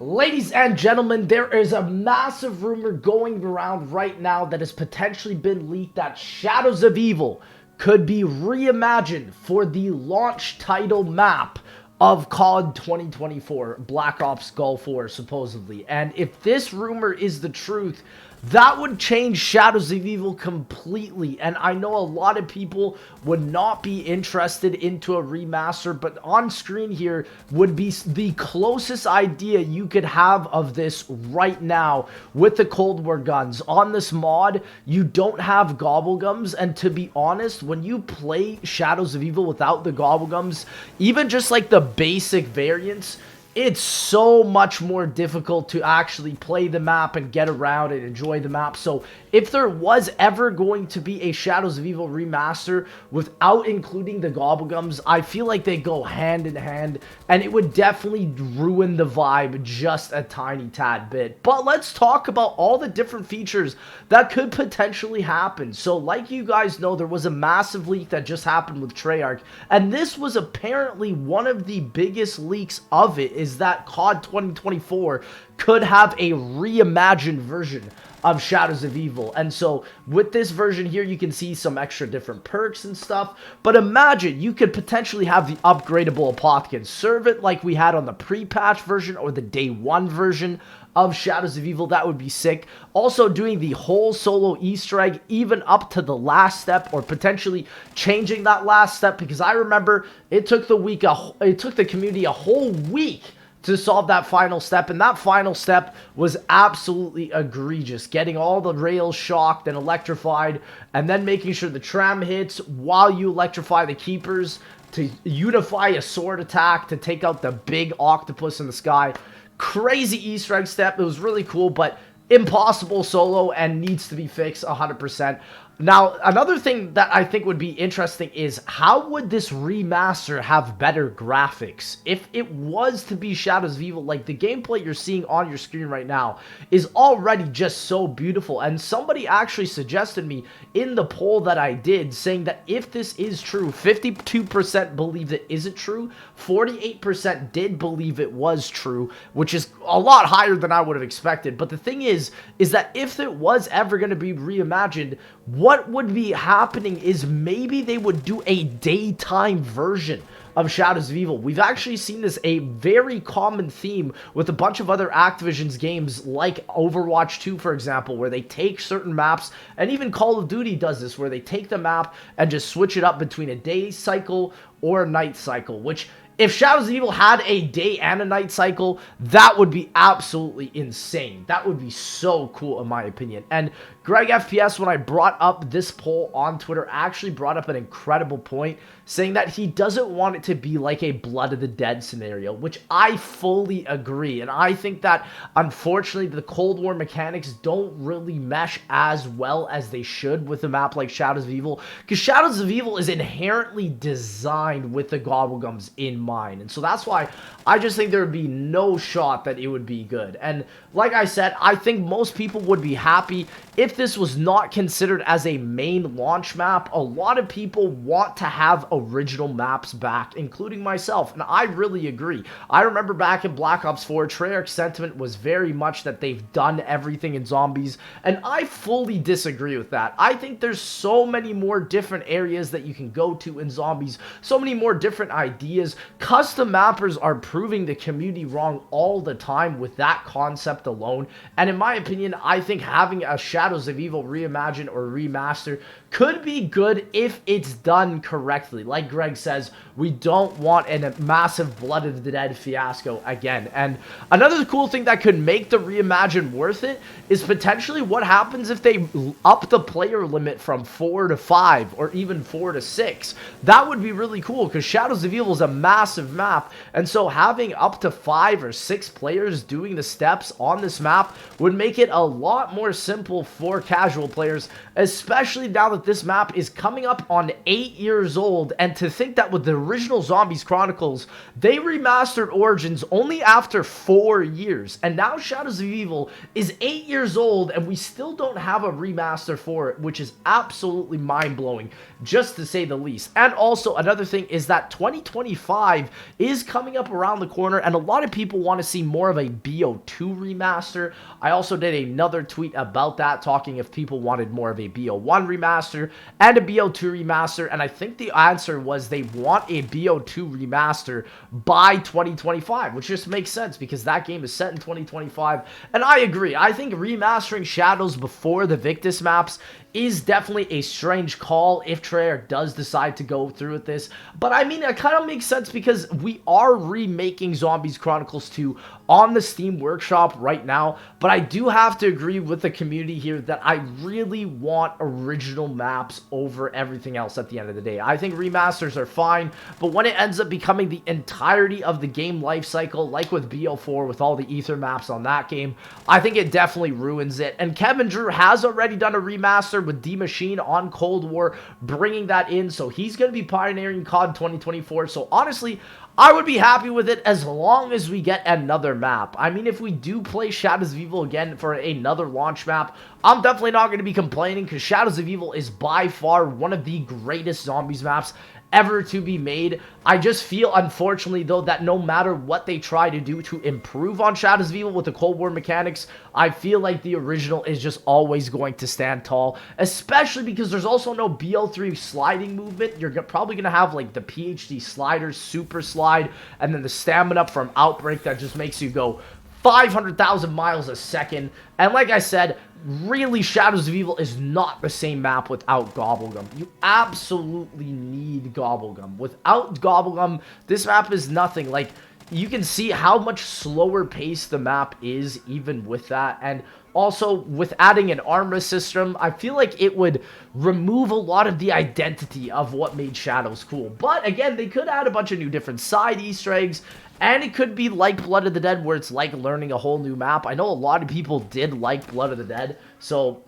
Ladies and gentlemen, there is a massive rumor going around right now that has potentially been leaked that Shadows of Evil could be reimagined for the launch title map of COD 2024, Black Ops Gulf War, supposedly. And if this rumor is the truth, that would change Shadows of Evil completely. And I know a lot of people would not be interested into a remaster, but on screen here would be the closest idea you could have of this right now with the Cold War guns. On this mod, you don't have gobblegums, and to be honest, when you play Shadows of Evil without the gobblegums, even just like the basic variants, it's so much more difficult to actually play the map and get around and enjoy the map. So if there was ever going to be a Shadows of Evil remaster without including the gobblegums, I feel like they go hand in hand, and it would definitely ruin the vibe just a tiny tad bit. But let's talk about all the different features that could potentially happen. So like you guys know, there was a massive leak that just happened with Treyarch, and this was apparently one of the biggest leaks of it, is that COD 2024 could have a reimagined version of Shadows of Evil. And so with this version here, you can see some extra different perks and stuff. But imagine you could potentially have the upgradable Apothicon. Serve it like we had on the pre-patch version or the day one version of Shadows of Evil. That would be sick. Also doing the whole solo Easter egg even up to the last step, or potentially changing that last step, because I remember it took the community a whole week to solve that final step, and that final step was absolutely egregious. Getting all the rails shocked and electrified, and then making sure the tram hits while you electrify the keepers to unify a sword attack to take out the big octopus in the sky. Crazy Easter egg step. It was really cool, but impossible solo and needs to be fixed 100%. Now, another thing that I think would be interesting is how would this remaster have better graphics? If it was to be Shadows of Evil, like the gameplay you're seeing on your screen right now is already just so beautiful. And somebody actually suggested me in the poll that I did, saying that if this is true, 52% believed it isn't true, 48% did believe it was true, which is a lot higher than I would have expected. But the thing is that if it was ever going to be reimagined, what would be happening is maybe they would do a daytime version of Shadows of Evil. We've actually seen this a very common theme with a bunch of other Activision's games, like Overwatch 2, for example, where they take certain maps, and even Call of Duty does this, where they take the map and just switch it up between a day cycle or a night cycle, which, if Shadows of Evil had a day and a night cycle, that would be absolutely insane. That would be so cool, in my opinion. And Greg FPS, when I brought up this poll on Twitter, actually brought up an incredible point, saying that he doesn't want it to be like a Blood of the Dead scenario, which I fully agree. And I think that, unfortunately, the Cold War mechanics don't really mesh as well as they should with a map like Shadows of Evil, because Shadows of Evil is inherently designed with the gobblegums in mind. And so that's why I just think there would be no shot that it would be good. And like I said, I think most people would be happy if this was not considered as a main launch map. A lot of people want to have original maps back, including myself, and I really agree. I remember back in Black Ops 4, Treyarch's sentiment was very much that they've done everything in zombies, and I fully disagree with that. I think there's so many more different areas that you can go to in zombies, so many more different ideas. Custom mappers are proving the community wrong all the time with that concept alone, and in my opinion, I think having a Shadows of Evil reimagined or remaster could be good if it's done correctly. Like Greg says, we don't want a massive Blood of the Dead fiasco again. And another cool thing that could make the reimagine worth it is potentially what happens if they up the player limit from 4 to 5 or even 4 to 6. That would be really cool, because Shadows of Evil is a massive map, and so having up to 5 or 6 players doing the steps on this map would make it a lot more simple for for casual players, especially now that this map is coming up on 8 years old. And to think that with the original Zombies Chronicles, they remastered Origins only after 4 years, and now Shadows of Evil is 8 years old and we still don't have a remaster for it, which is absolutely mind-blowing, just to say the least. And also another thing is that 2025 is coming up around the corner, and a lot of people want to see more of a BO2 remaster. I also did another tweet about that, talking if people wanted more of a BO1 remaster and a BO2 remaster, and I think the answer was they want a BO2 remaster by 2025, which just makes sense because that game is set in 2025. And I agree. I think remastering Shadows before the Victus maps is definitely a strange call if Treyarch does decide to go through with this. But I mean, it kind of makes sense because we are remaking Zombies Chronicles 2 on the Steam Workshop right now. But I do have to agree with the community here that I really want original maps over everything else at the end of the day. I think remasters are fine, but when it ends up becoming the entirety of the game life cycle, like with BO4 with all the Ether maps on that game, I think it definitely ruins it. And Kevin Drew has already done a remaster with D Machine on Cold War, bringing that in, so he's going to be pioneering COD 2024. So honestly, I would be happy with it as long as we get another map. I mean, if we do play Shadows of Evil again for another launch map, I'm definitely not going to be complaining because Shadows of Evil is by far one of the greatest zombies maps ever to be made. I just feel, unfortunately, though, that no matter what they try to do to improve on Shadows of Evil with the Cold War mechanics, I feel like the original is just always going to stand tall, especially because there's also no BO3 sliding movement. You're probably going to have, like, the PhD sliders, super slide, and then the stamina from Outbreak that just makes you go 500,000 miles a second. And like I said, really, Shadows of Evil is not the same map without Gobblegum. You absolutely need Gobblegum. Without Gobblegum, this map is nothing. Like, you can see how much slower paced the map is even with that. And also, with adding an armor system, I feel like it would remove a lot of the identity of what made Shadows cool. But again, they could add a bunch of new different side Easter eggs, and it could be like Blood of the Dead, where it's like learning a whole new map. I know a lot of people did like Blood of the Dead, so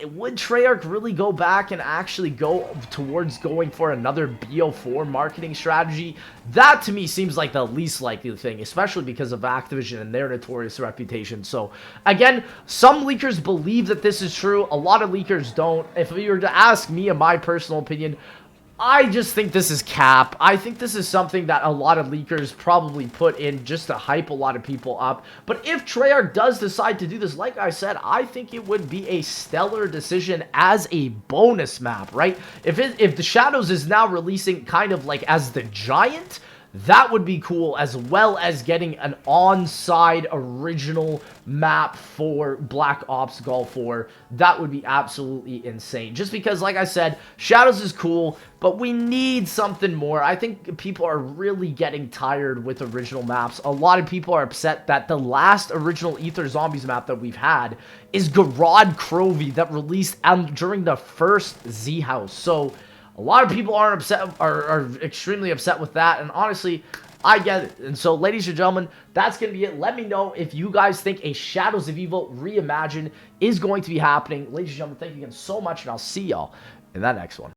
would Treyarch really go back and actually go towards going for another BO4 marketing strategy? That to me seems like the least likely thing, especially because of Activision and their notorious reputation. So again, some leakers believe that this is true, a lot of leakers don't. If you were to ask me in my personal opinion, I just think this is cap. I think this is something that a lot of leakers probably put in just to hype a lot of people up. But if Treyarch does decide to do this, like I said, I think it would be a stellar decision as a bonus map, right? If the Shadows is now releasing kind of like as the Giant, that would be cool, as well as getting an on-side original map for Black Ops Gulf War. That would be absolutely insane. Just because, like I said, Shadows is cool, but we need something more. I think people are really getting tired with original maps. A lot of people are upset that the last original Ether Zombies map that we've had is Garad Crovey that released during the first Z House. So a lot of people are extremely upset with that, and honestly, I get it. And so, ladies and gentlemen, that's going to be it. Let me know if you guys think a Shadows of Evil Reimagine is going to be happening. Ladies and gentlemen, thank you again so much, and I'll see y'all in that next one.